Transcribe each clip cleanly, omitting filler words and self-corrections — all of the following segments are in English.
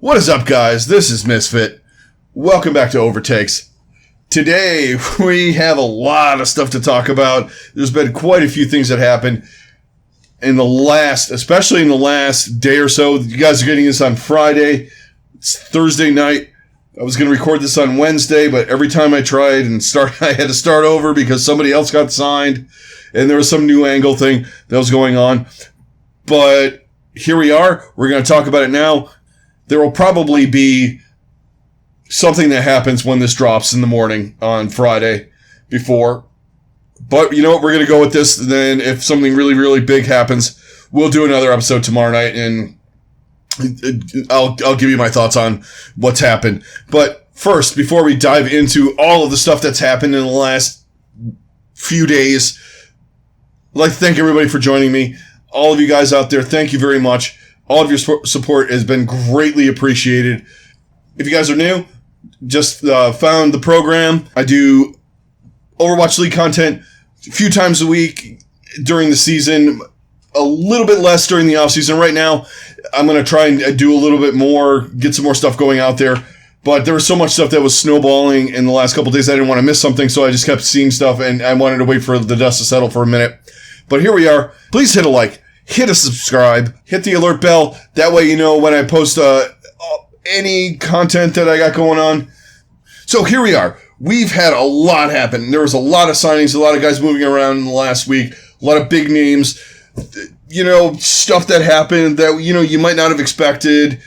What is up, guys? This is Misfit. Welcome back to OverTakes. Today, we have a lot of stuff to talk about. There's been quite a few things that happened especially in the last day or so. You guys are getting this on Friday. It's Thursday night. I was going to record this on Wednesday, but every time I tried I had to start over because somebody else got signed, and there was some new angle thing that was going on. But here we are. We're going to talk about it now. There will probably be something that happens when this drops in the morning on Friday before. But you know what? We're going to go with this. Then if something really, really big happens, we'll do another episode tomorrow night, and I'll give you my thoughts on what's happened. But first, before we dive into all of the stuff that's happened in the last few days, I'd like to thank everybody for joining me. All of you guys out there, thank you very much. All of your support has been greatly appreciated. If you guys are new, just found the program. I do Overwatch League content a few times a week during the season, a little bit less during the offseason. Right now, I'm going to try and do a little bit more, get some more stuff going out there. But there was so much stuff that was snowballing in the last couple of days, I didn't want to miss something, so I just kept seeing stuff, and I wanted to wait for the dust to settle for a minute. But here we are. Please hit a like. Hit a subscribe, hit the alert bell. That way you know when I post any content that I got going on. So here we are. We've had a lot happen. There was a lot of signings, a lot of guys moving around in the last week, a lot of big names, stuff that happened that, you might not have expected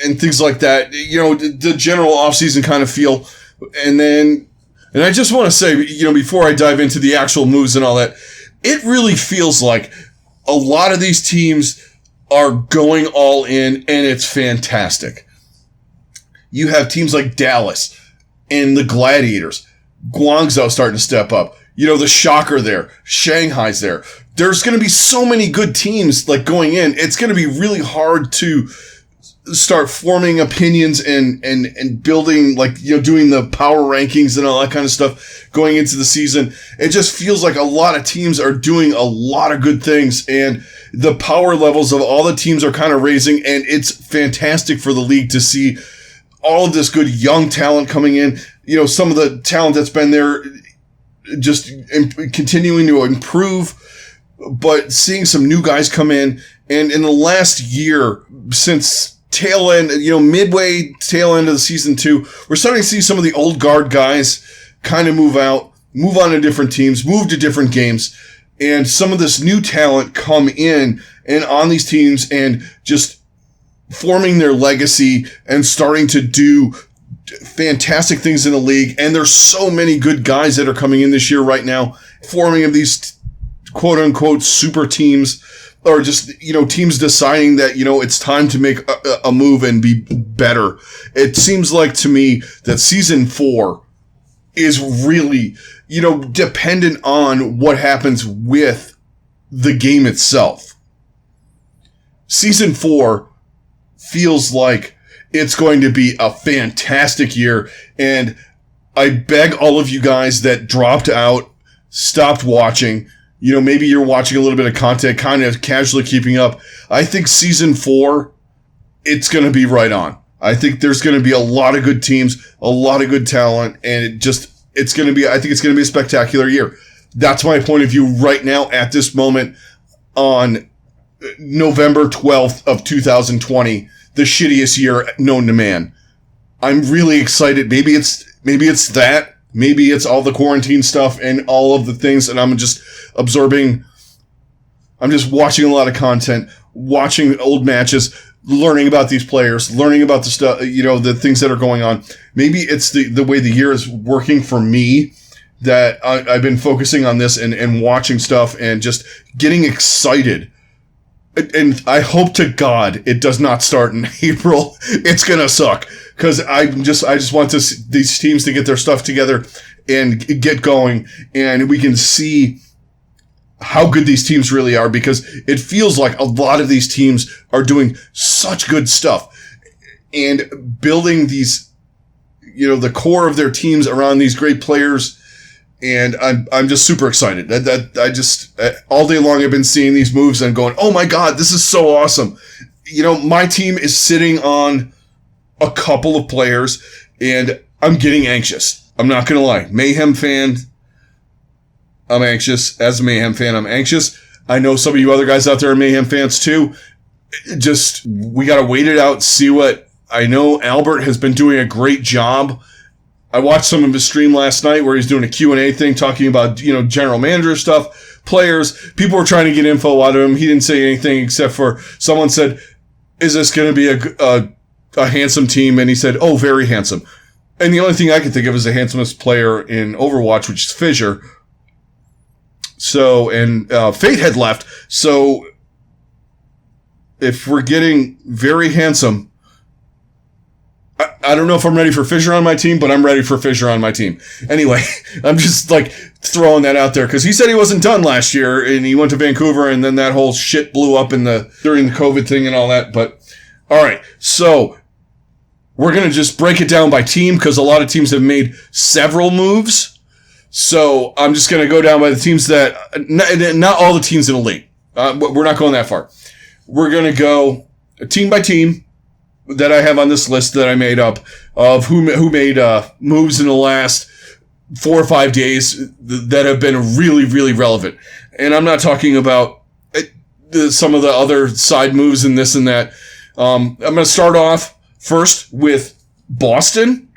and things like that. The general offseason kind of feel. And I just want to say, before I dive into the actual moves and all that, it really feels like a lot of these teams are going all in, and it's fantastic. You have teams like Dallas and the Gladiators. Guangzhou starting to step up. The Shocker there. Shanghai's there. There's going to be so many good teams going in. It's going to be really hard to start forming opinions and building, doing the power rankings and all that kind of stuff going into the season. It just feels like a lot of teams are doing a lot of good things, and the power levels of all the teams are kind of raising, and it's fantastic for the league to see all of this good young talent coming in. Some of the talent that's been there just continuing to improve, but seeing some new guys come in. And in the last year, since tail end, midway tail end of the season 2, we're starting to see some of the old guard guys kind of move on to different teams, move to different games, and some of this new talent come in and on these teams and just forming their legacy and starting to do fantastic things in the league. And there's so many good guys that are coming in this year right now, forming of these quote unquote super teams, or just, teams deciding that, it's time to make a move and be better. It seems like to me that season 4 is really, dependent on what happens with the game itself. Season 4 feels like it's going to be a fantastic year, and I beg all of you guys that dropped out, stopped watching, maybe you're watching a little bit of content, kind of casually keeping up. I think season 4, it's going to be right on. I think there's going to be a lot of good teams, a lot of good talent, and I think it's going to be a spectacular year. That's my point of view right now at this moment on November 12th of 2020, the shittiest year known to man. I'm really excited. Maybe it's that. Maybe it's all the quarantine stuff and all of the things, and I'm just absorbing. I'm just watching a lot of content, watching old matches, learning about these players, learning about the stuff, the things that are going on. Maybe it's the way the year is working for me, that I've been focusing on this and watching stuff and just getting excited. And I hope to God it does not start in April. It's going to suck. Because I just want these teams to get their stuff together and get going, and we can see how good these teams really are, because it feels like a lot of these teams are doing such good stuff and building these, the core of their teams around these great players. And I'm just super excited. That I just all day long I've been seeing these moves and going, oh my God, this is so awesome. My team is sitting on a couple of players, and I'm getting anxious. I'm not going to lie. Mayhem fan, I'm anxious. As a Mayhem fan, I'm anxious. I know some of you other guys out there are Mayhem fans too. Just, we got to wait it out, see what. I know Albert has been doing a great job. I watched some of his stream last night where he's doing a Q&A thing talking about, general manager stuff, players. People were trying to get info out of him. He didn't say anything except for someone said, is this going to be a handsome team? And he said, oh, very handsome. And the only thing I can think of is the handsomest player in Overwatch, which is Fissure. So, and Fate had left. So, if we're getting very handsome, I don't know if I'm ready for Fissure on my team, but I'm ready for Fissure on my team. Anyway, I'm just throwing that out there because he said he wasn't done last year and he went to Vancouver and then that whole shit blew up during the COVID thing and all that. But all right, so we're going to just break it down by team because a lot of teams have made several moves. So I'm just going to go down by the teams that, not all the teams in the league. We're not going that far. We're going to go team by team that I have on this list that I made up of who made moves in the last 4 or 5 days that have been really, really relevant. And I'm not talking about some of the other side moves and this and that. I'm going to start off first with Boston.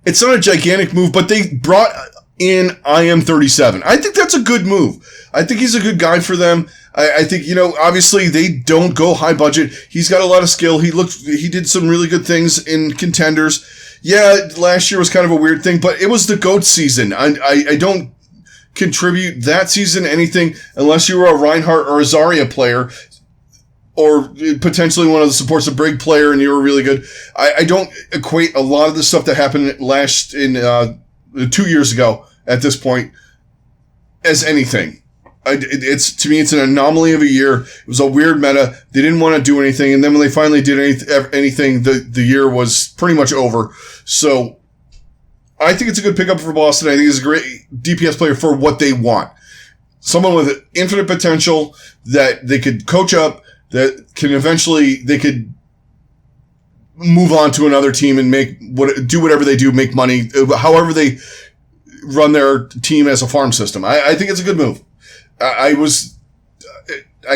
It's not a gigantic move, but they brought in IM37. I think that's a good move. I think he's a good guy for them. I think, obviously they don't go high budget. He's got a lot of skill. He did some really good things in contenders. Yeah, last year was kind of a weird thing, but it was the GOAT season. I don't contribute that season anything unless you were a Reinhardt or a Zarya player or potentially one of the supports of Brig player and you were really good. I don't equate a lot of the stuff that happened 2 years ago at this point as anything. To me, it's an anomaly of a year. It was a weird meta. They didn't want to do anything. And then when they finally did anything, the year was pretty much over. So I think it's a good pickup for Boston. I think he's a great DPS player for what they want. Someone with infinite potential that they could coach up, that they could move on to another team and do whatever they do, make money, however they run their team as a farm system. I think it's a good move. I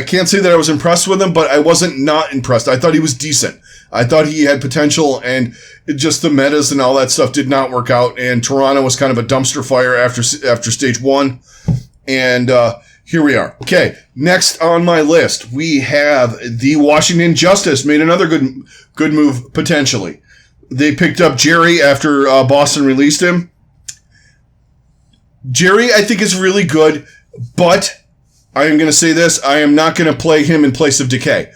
can't say that I was impressed with him, but I wasn't not impressed. I thought he was decent. I thought he had potential, and just the metas and all that stuff did not work out. And Toronto was kind of a dumpster fire after stage 1. And here we are. Okay, next on my list, we have the Washington Justice made another good move, potentially. They picked up Jerry after Boston released him. Jerry, I think, is really good. But I am going to say this, I am not going to play him in place of Decay.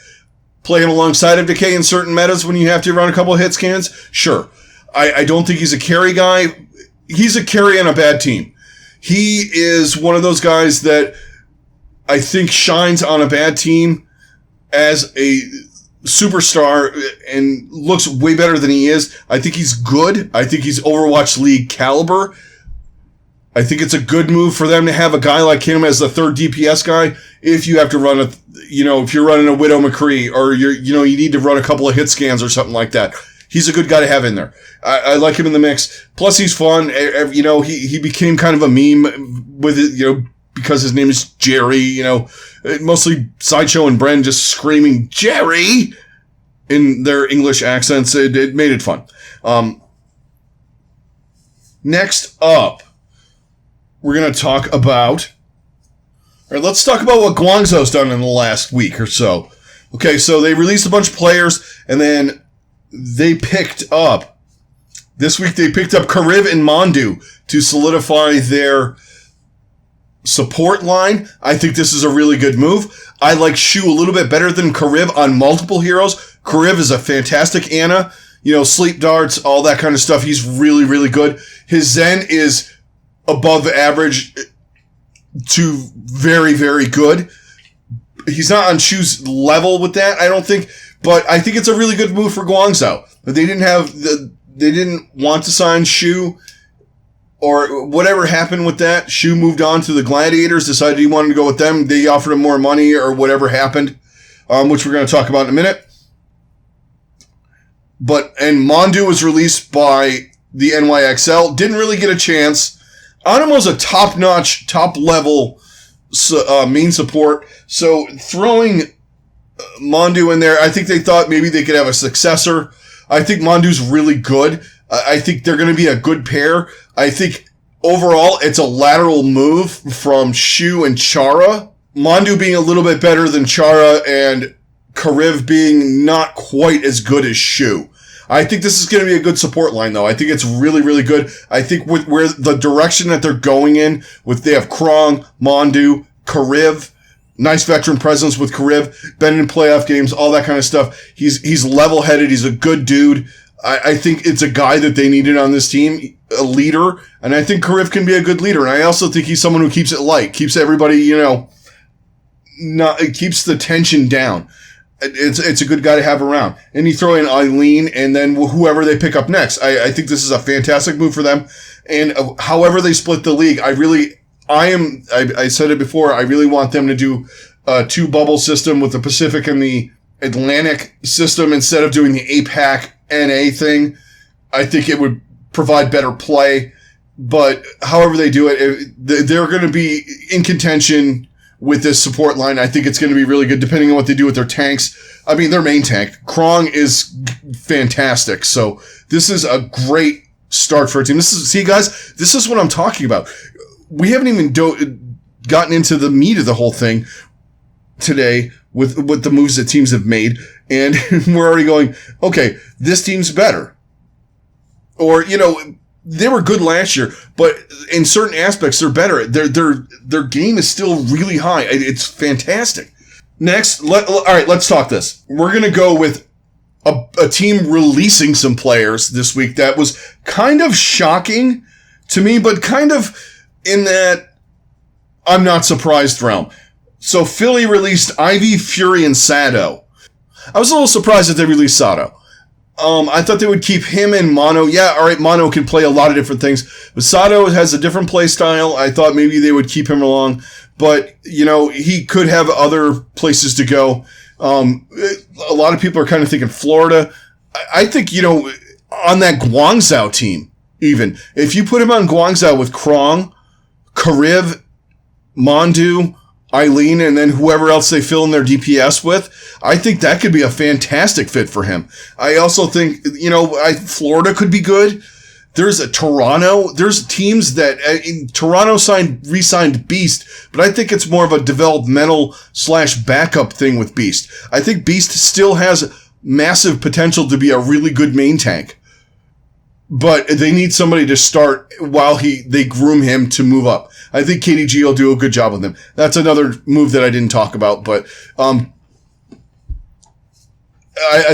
Play him alongside of Decay in certain metas when you have to run a couple of hit scans? Sure. I don't think he's a carry guy. He's a carry on a bad team. He is one of those guys that I think shines on a bad team as a superstar and looks way better than he is. I think he's good. I think he's Overwatch League caliber. I think it's a good move for them to have a guy like him as the third DPS guy. If you have to run if you're running a Widow McCree or you need to run a couple of hit scans or something like that. He's a good guy to have in there. I like him in the mix. Plus he's fun. He became kind of a meme with it, because his name is Jerry, mostly Sideshow and Bren just screaming Jerry in their English accents. It made it fun. Next up, we're going to talk about... All right, let's talk about what Guangzhou's done in the last week or so. Okay, so they released a bunch of players, and then they picked up... This week they picked up Kariv and Mondu to solidify their support line. I think this is a really good move. I like Shu a little bit better than Kariv on multiple heroes. Kariv is a fantastic Ana. Sleep darts, all that kind of stuff. He's really, really good. His Zen is above average to very, very good. He's not on Shu's level with that, I don't think, but I think it's a really good move for Guangzhou. But they didn't want to sign Shu, or whatever happened with that. Shu moved on to the Gladiators, decided he wanted to go with them. They offered him more money or whatever happened, which we're going to talk about in a minute. and Mondu was released by the NYXL. Didn't really get a chance. Anamo's a top-notch, top-level main support. So throwing Mondu in there, I think they thought maybe they could have a successor. I think Mondu's really good. I think they're going to be a good pair. I think overall it's a lateral move from Shu and Chara. Mondu being a little bit better than Chara and Kariv being not quite as good as Shu. I think this is going to be a good support line, though. I think it's really, really good. I think with where the direction that they're going in, they have Krong, Mondu, Kariv, nice veteran presence with Kariv, been in playoff games, all that kind of stuff. He's level-headed. He's a good dude. I think it's a guy that they needed on this team, a leader, and I think Kariv can be a good leader. And I also think he's someone who keeps it light, keeps everybody, it keeps the tension down. It's a good guy to have around. And you throw in Eileen and then whoever they pick up next. I think this is a fantastic move for them. And however they split the league, I said it before, I really want them to do a 2-bubble system with the Pacific and the Atlantic system instead of doing the APAC NA thing. I think it would provide better play. But however they do it, they're going to be in contention with this support line. I think it's going to be really good depending on what they do with their tanks. I mean, their main tank, Krong, is fantastic. So this is a great start for a team. See, guys, this is what I'm talking about. We haven't even gotten into the meat of the whole thing today with the moves that teams have made. And we're already going, okay, this team's better. Or, they were good last year, but in certain aspects, they're better. Their game is still really high. It's fantastic. Next, all right, let's talk this. We're going to go with a team releasing some players this week that was kind of shocking to me, but kind of in that I'm not surprised realm. So Philly released Ivy, Fury, and Sato. I was a little surprised that they released Sato. I thought they would keep him and Mono. Yeah, all right, Mono can play a lot of different things, but Sato has a different play style. I thought maybe they would keep him along, but, he could have other places to go. A lot of people are kind of thinking Florida. I think, on that Guangzhou team, even, if you put him on Guangzhou with Krong, Kariv, Mondu, Eileen, and then whoever else they fill in their DPS with, I think that could be a fantastic fit for him. I also think, Florida could be good. There's Toronto. There's teams that Toronto re-signed Beast, but I think it's more of a developmental / backup thing with Beast. I think Beast still has massive potential to be a really good main tank, but they need somebody to start while they groom him to move up. I think KDG will do a good job with him. That's another move that I didn't talk about, but I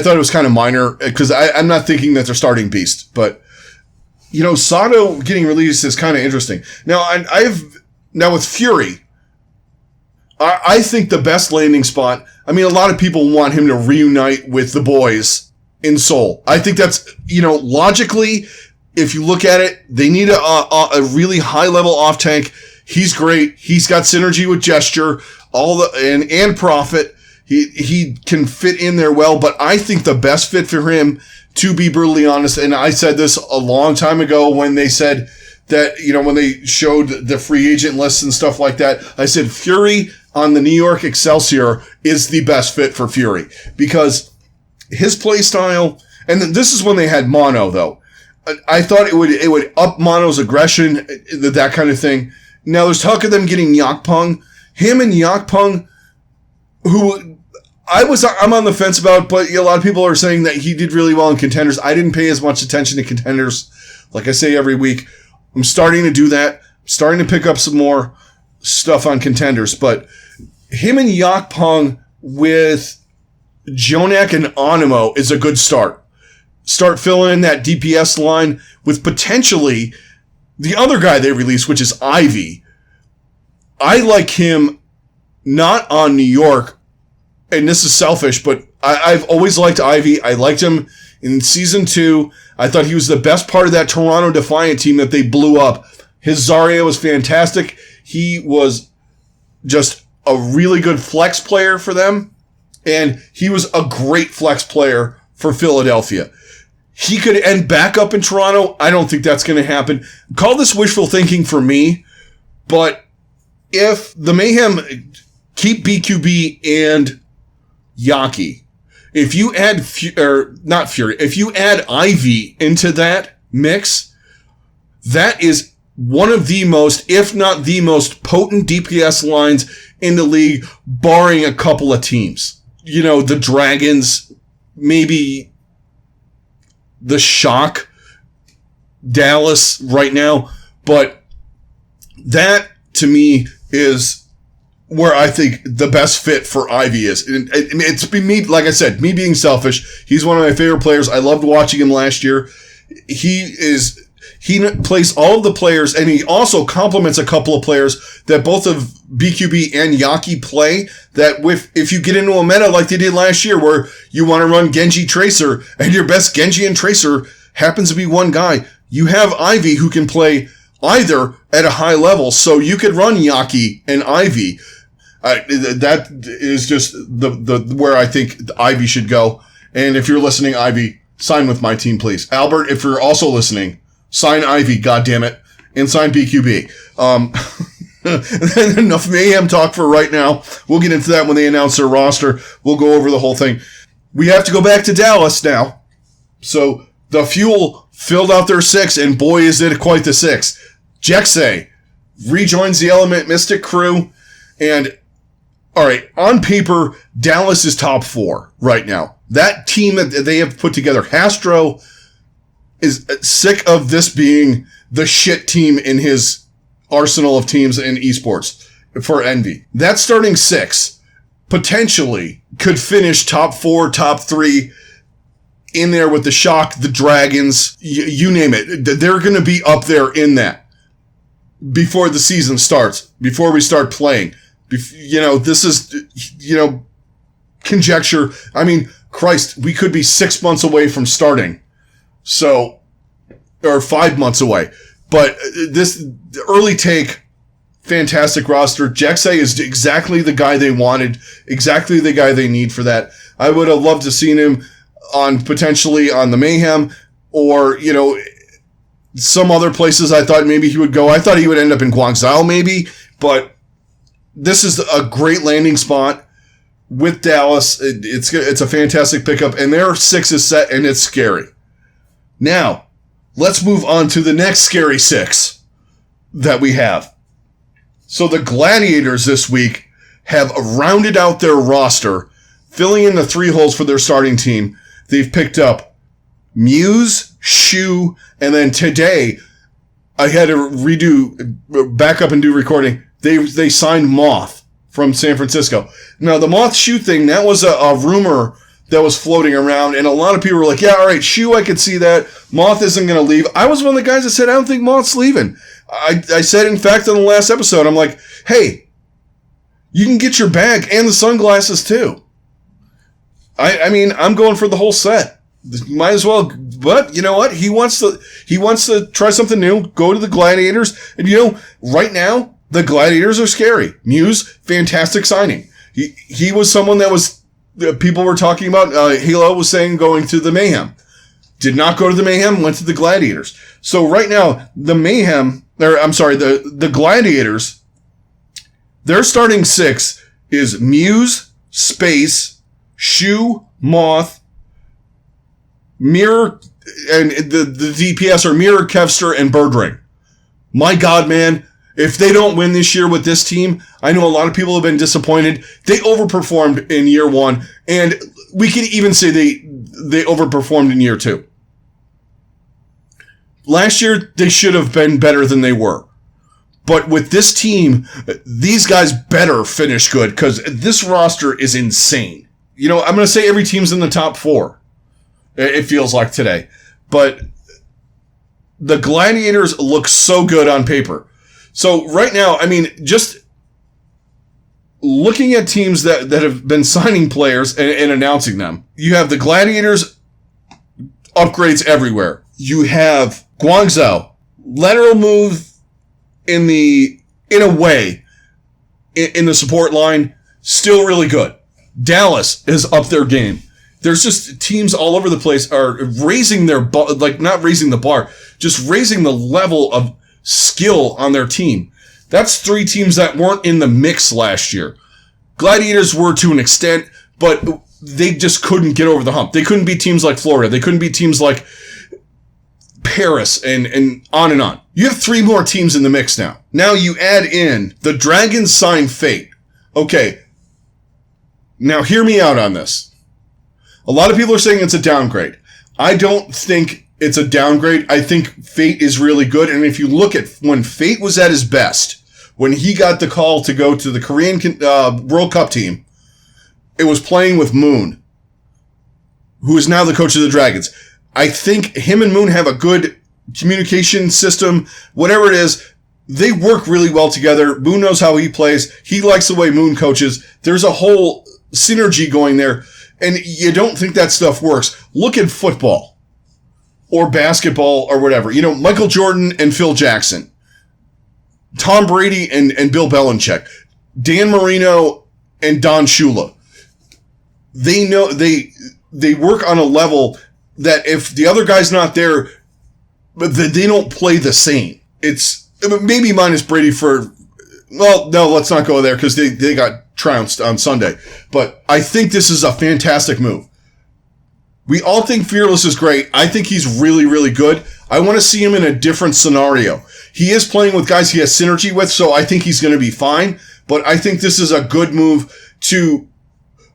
thought it was kind of minor because I'm not thinking that they're starting Beast, but Sato getting released is kind of interesting. Now now with Fury, I think the best landing spot. I mean, a lot of people want him to reunite with the boys in Seoul. I think that's logically. If you look at it, they need a really high-level off-tank. He's great. He's got synergy with Gesture, and Prophet. He can fit in there well, but I think the best fit for him, to be brutally honest, and I said this a long time ago when they said that, when they showed the free agent lists and stuff like that, I said Fury on the New York Excelsior is the best fit for Fury because his play style, and this is when they had Mono, though. I thought it would up Mono's aggression, that kind of thing. Now there's talk of them getting Yakpung. Him and Yakpung, who I'm on the fence about, but a lot of people are saying that he did really well in Contenders. I didn't pay as much attention to Contenders, like I say every week. I'm starting to do that. I'm starting to pick up some more stuff on Contenders, but him and Yakpung with Jonak and Onimo is a good start. Start filling in that DPS line with potentially the other guy they released, which is Ivy. I like him not on New York, and this is selfish, but I've always liked Ivy. I liked him in Season 2. I thought he was the best part of that Toronto Defiant team that they blew up. His Zarya was fantastic. He was just a really good flex player for them, and he was a great flex player for Philadelphia. he could end back up in Toronto. I don't think that's going to happen. Call this wishful thinking for me, but if the Mayhem keep BQB and Yaki, if you add, if you add Ivy into that mix, that is one of the most, if not the most potent DPS lines in the league, barring a couple of teams. You know, the Dragons, maybe the Shock, Dallas right now, but that to me is where I think the best fit for Ivy is. And it's me, like I said, me being selfish. He's one of my favorite players. I loved watching him last year. He plays all of the players, and he also complements a couple of players that both of BQB and Yaki play, that if you get into a meta like they did last year where you want to run Genji Tracer and your best Genji and Tracer happens to be one guy, you have Ivy who can play either at a high level, so you could run Yaki and Ivy. That is just the where I think Ivy should go. And if you're listening, Ivy, sign with my team, please. Albert, if you're also listening, sign Ivy, goddammit, and sign BQB. Enough Mayhem talk for right now. We'll get into that when they announce their roster. We'll go over the whole thing. We have to go back to Dallas now. So the Fuel filled out their 6, and boy, is it quite the 6. Jexay rejoins the Element Mystic crew, and all right, on paper, Dallas is top 4 right now. That team that they have put together, Hastro, is sick of this being the shit team in his arsenal of teams in esports for Envy. That starting 6 potentially could finish top 4, top 3 in there with the Shock, the Dragons, you name it. They're going to be up there in that before the season starts, before we start playing. This is, conjecture. I mean, Christ, we could be 6 months away from starting. So, or 5 months away. But this early take, fantastic roster. Jexay is exactly the guy they wanted, exactly the guy they need for that. I would have loved to seen him potentially on the Mayhem, or, some other places I thought maybe he would go. I thought he would end up in Guangzhou maybe, but this is a great landing spot with Dallas. It's a fantastic pickup, and their 6 is set, and it's scary. Now, let's move on to the next scary 6 that we have. So the Gladiators this week have rounded out their roster, filling in the 3 holes for their starting team. They've picked up Muse, Shu, and then today, I had to back up and do recording. They signed Moth from San Francisco. Now, the Moth Shu thing, that was a rumor that was floating around, and a lot of people were like, yeah, all right, Shu, I could see that. Moth isn't going to leave. I was one of the guys that said, I don't think Moth's leaving. I said, in fact, on the last episode, I'm like, hey, you can get your bag and the sunglasses, too. I mean, I'm going for the whole set. Might as well, but you know what? He wants to try something new, go to the Gladiators, and right now, the Gladiators are scary. Muse, fantastic signing. He was someone that people were talking about. Halo was saying going to the Mayhem. Did not go to the Mayhem, went to the Gladiators. So right now, the Gladiators, their starting 6 is Muse, Space, Shu, Moth, Mirror, and the DPS are Mirror, Kevster, and Birdring. My God, man. If they don't win this year with this team, I know a lot of people have been disappointed. They overperformed in year 1, and we can even say they overperformed in year 2. Last year, they should have been better than they were. But with this team, these guys better finish good, because this roster is insane. I'm going to say every team's in the top 4. It feels like today. But the Gladiators look so good on paper. So right now, I mean, just looking at teams that have been signing players and announcing them, you have the Gladiators, upgrades everywhere. You have Guangzhou, lateral move in a way, in the support line, still really good. Dallas is up their game. There's just teams all over the place are raising their not raising the bar, just raising the level of skill on their team. That's 3 teams that weren't in the mix last year. Gladiators were to an extent, but they just couldn't get over the hump. They couldn't beat teams like Florida. They couldn't beat teams like Paris and on and on. You have 3 more teams in the mix now. Now you add in the Dragons sign Fate. Okay. Now hear me out on this. A lot of people are saying it's a downgrade. I don't think it's a downgrade. I think Fate is really good. And if you look at when Fate was at his best, when he got the call to go to the Korean World Cup team, it was playing with Moon, who is now the coach of the Dragons. I think him and Moon have a good communication system. Whatever it is, they work really well together. Moon knows how he plays. He likes the way Moon coaches. There's a whole synergy going there. And you don't think that stuff works. Look at football or basketball or whatever. You know, Michael Jordan and Phil Jackson, Tom Brady and Bill Belichick, Dan Marino and Don Shula. They know they work on a level that if the other guy's not there, they don't play the same. It's maybe minus Brady well, no, let's not go there because they got trounced on Sunday. But I think this is a fantastic move. We all think Fearless is great. I think he's really, really good. I want to see him in a different scenario. He is playing with guys he has synergy with, so I think he's going to be fine. But I think this is a good move to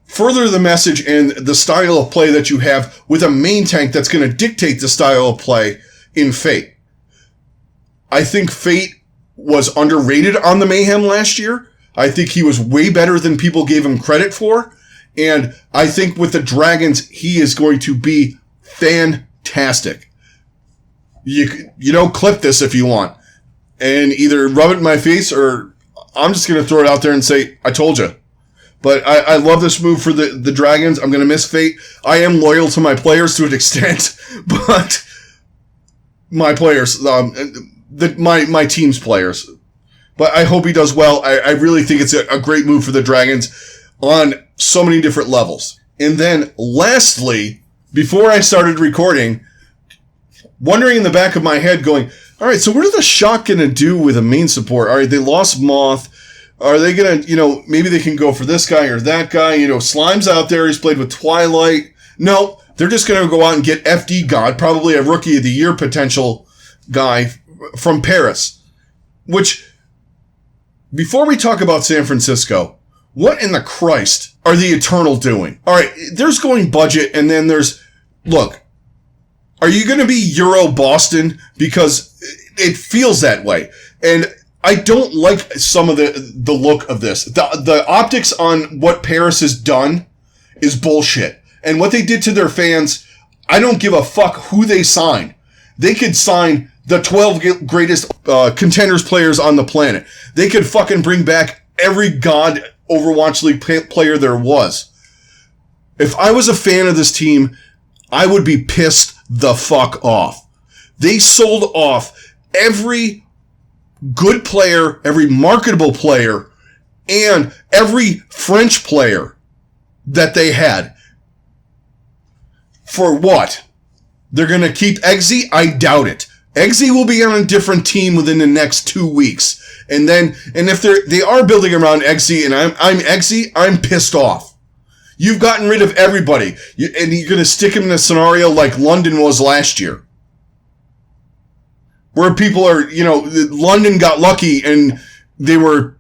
further the message and the style of play that you have with a main tank that's going to dictate the style of play in Fate. I think Fate was underrated on the Mayhem last year. I think he was way better than people gave him credit for. And I think with the Dragons, he is going to be fantastic. You know, clip this if you want. And either rub it in my face or I'm just going to throw it out there and say, I told you. But I love this move for the Dragons. I'm going to miss Fate. I am loyal to my players to an extent, but my players, my team's players. But I hope he does well. I really think it's a great move for the Dragons on so many different levels. And then lastly, before I started recording, wondering in the back of my head going, all right, so what are the Shock going to do with a main support? All right, they lost Moth. Are they going to, maybe they can go for this guy or that guy? Slime's out there. He's played with Twilight. No, they're just going to go out and get FD God, probably a Rookie of the Year potential guy from Paris. Which, before we talk about San Francisco, what in the Christ are the Eternal doing? All right, there's going budget, and then look, are you going to be Euro Boston? Because it feels that way. And I don't like some of the look of this. The optics on what Paris has done is bullshit. And what they did to their fans, I don't give a fuck who they sign. They could sign the 12 greatest contenders players on the planet. They could fucking bring back every god Overwatch League player there was. If I was a fan of this team, I would be pissed the fuck off. They sold off every good player, every marketable player, and every French player that they had. For what? They're going to keep Eggsy? I doubt it. Eggsy will be on a different team within the next 2 weeks. And if they are building around Eggsy and I'm Eggsy, I'm pissed off. You've gotten rid of everybody. And you're going to stick him in a scenario like London was last year. Where people are, London got lucky and they were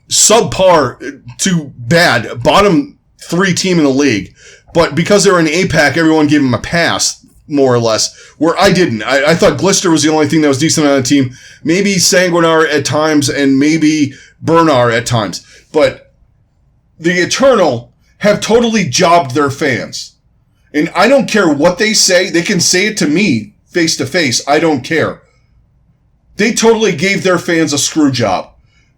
subpar to bad, bottom 3 team in the league. But because they were in APAC, everyone gave them a pass, more or less, where I didn't. I thought Glister was the only thing that was decent on the team. Maybe Sanguinar at times and maybe Bernard at times. But the Eternal have totally jobbed their fans. And I don't care what they say. They can say it to me face to face. I don't care. They totally gave their fans a screw job.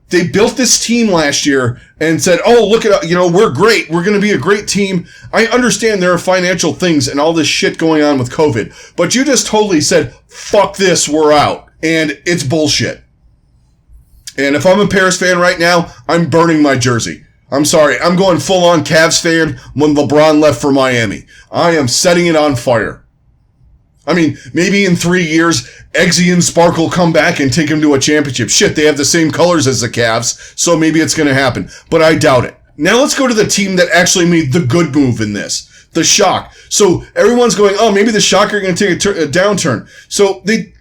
They built this team last year and said, oh, look at, we're great. We're going to be a great team. I understand there are financial things and all this shit going on with COVID, but you just totally said, fuck this, we're out. And it's bullshit. And if I'm a Paris fan right now, I'm burning my jersey. I'm sorry. I'm going full-on Cavs fan when LeBron left for Miami. I am setting it on fire. I mean, maybe in 3 years, Eggsy and Sparkle come back and take him to a championship. Shit, they have the same colors as the Cavs, so maybe it's going to happen. But I doubt it. Now let's go to the team that actually made the good move in this. The Shock. So everyone's going, oh, maybe the Shock are going to take a downturn. So they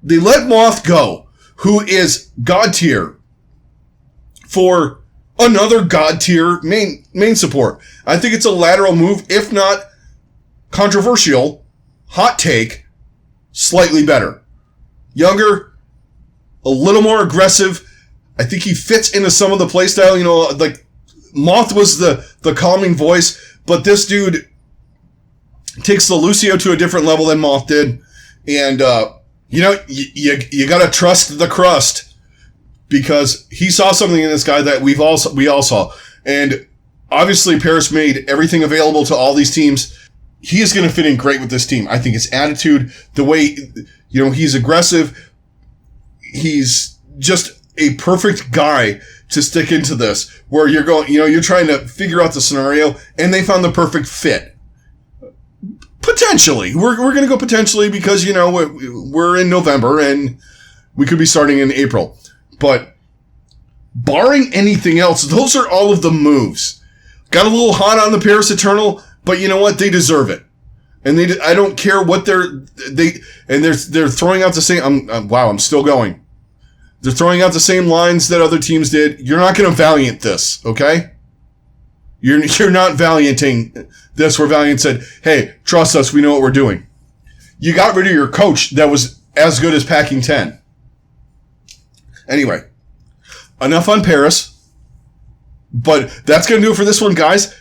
let Moth go, who is God tier, for another God tier main support. I think it's a lateral move, if not controversial, hot take, slightly better. Younger, a little more aggressive. I think he fits into some of the play style. You know, like Moth was the calming voice, but this dude takes the Lucio to a different level than Moth did. And, you know, you gotta trust the crust. Because he saw something in this guy that we all saw. And obviously Paris made everything available to all these teams. He is going to fit in great with this team. I think his attitude, the way, you know, he's aggressive. He's just a perfect guy to stick into this. Where you're going, you know, you're trying to figure out the scenario and they found the perfect fit. Potentially. We're going to go potentially because, you know, we're in November and we could be starting in April. But barring anything else, those are all of the moves. Got a little hot on the Paris Eternal, but you know what? They deserve it. And I don't care what they're throwing out the same. I'm still going. They're throwing out the same lines that other teams did. You're not going to Valiant this, okay? You're not Valianting this where Valiant said, hey, trust us, we know what we're doing. You got rid of your coach that was as good as Packing 10. Anyway, enough on Paris, but that's going to do it for this one, guys.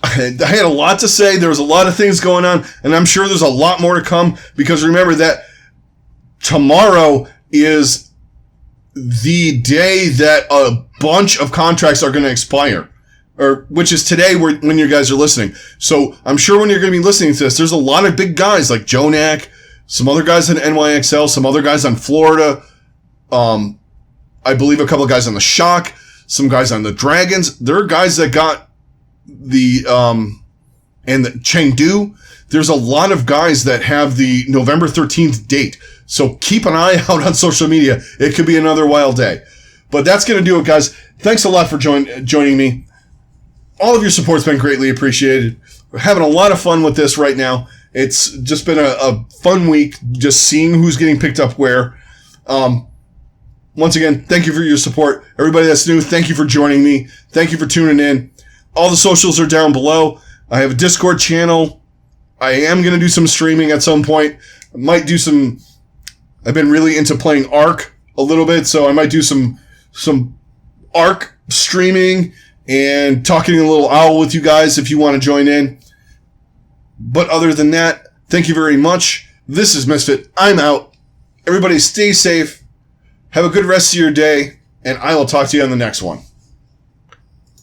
I had a lot to say. There was a lot of things going on, and I'm sure there's a lot more to come because remember that tomorrow is the day that a bunch of contracts are going to expire, or which is today when you guys are listening. So I'm sure when you're going to be listening to this, there's a lot of big guys like Jonak, some other guys in NYXL, some other guys on Florida, I believe a couple of guys on the Shock, some guys on the Dragons. There are guys that got the Chengdu. There's a lot of guys that have the November 13th date. So keep an eye out on social media. It could be another wild day. But that's going to do it, guys. Thanks a lot for joining me. All of your support's been greatly appreciated. We're having a lot of fun with this right now. It's just been a fun week just seeing who's getting picked up where. Once again, thank you for your support. Everybody that's new, thank you for joining me. Thank you for tuning in. All the socials are down below. I have a Discord channel. I am going to do some streaming at some point. I might do some... I've been really into playing Ark a little bit, so I might do some Ark streaming and talking a little owl with you guys if you want to join in. But other than that, thank you very much. This is Misfit. I'm out. Everybody stay safe. Have a good rest of your day, and I will talk to you on the next one.